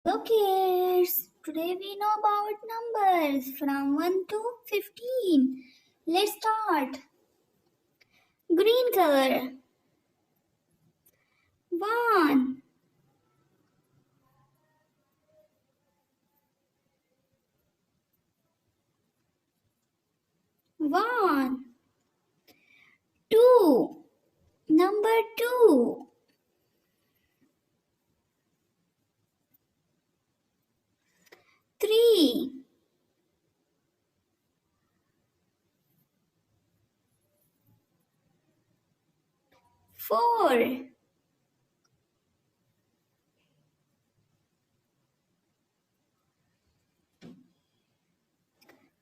Hello kids, today we know about numbers from 1 to 15. Let's start. Green color. 1, 1, 2, number 2, 3, 4,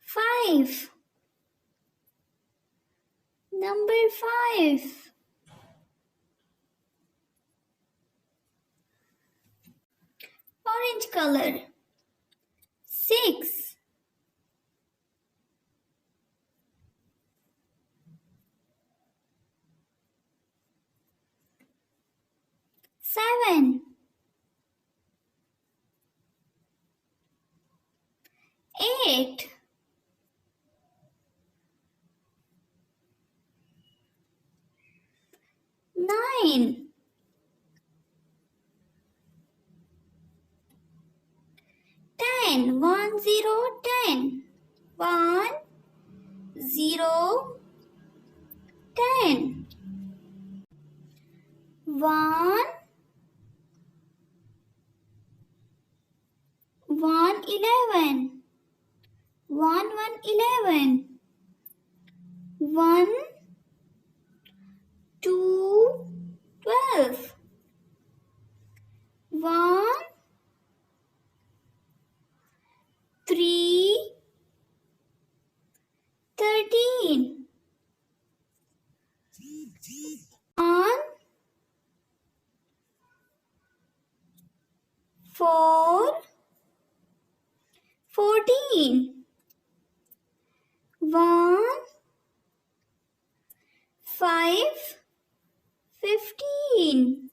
5, number 5, orange color. 6, 7, 8, 9, 10, 1, 0, 10, 1, 0, 10, 1, 1, 11, 1, 11, 1, 2, 12, 1, 3, 13, 1, 4, 14, 1, 5, 15,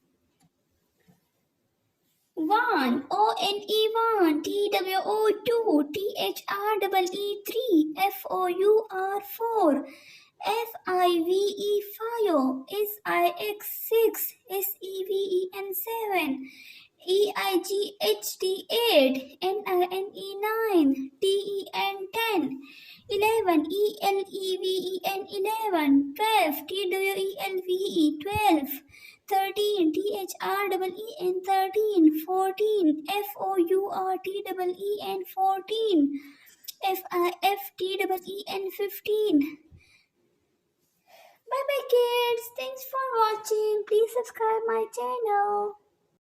1, O-N-E 1, T-W-O 2, T-H-R-E-E 3, F-O-U-R 4, F-I-V-E 5, S-I-X 6, S-E-V-E-N 7, E-I-G-H-T 8, N-I-N-E 9, T-E-N 10, 11, E-L-E-V-E-N 11, 12, T-W-E-L-V-E 12, 13, T-H-R-E-E-N 13, 14, F-O-U-R-T-E-E-N 14, F-I-F-T-E-E-N 15. Bye bye kids. Thanks for watching. Please subscribe my channel.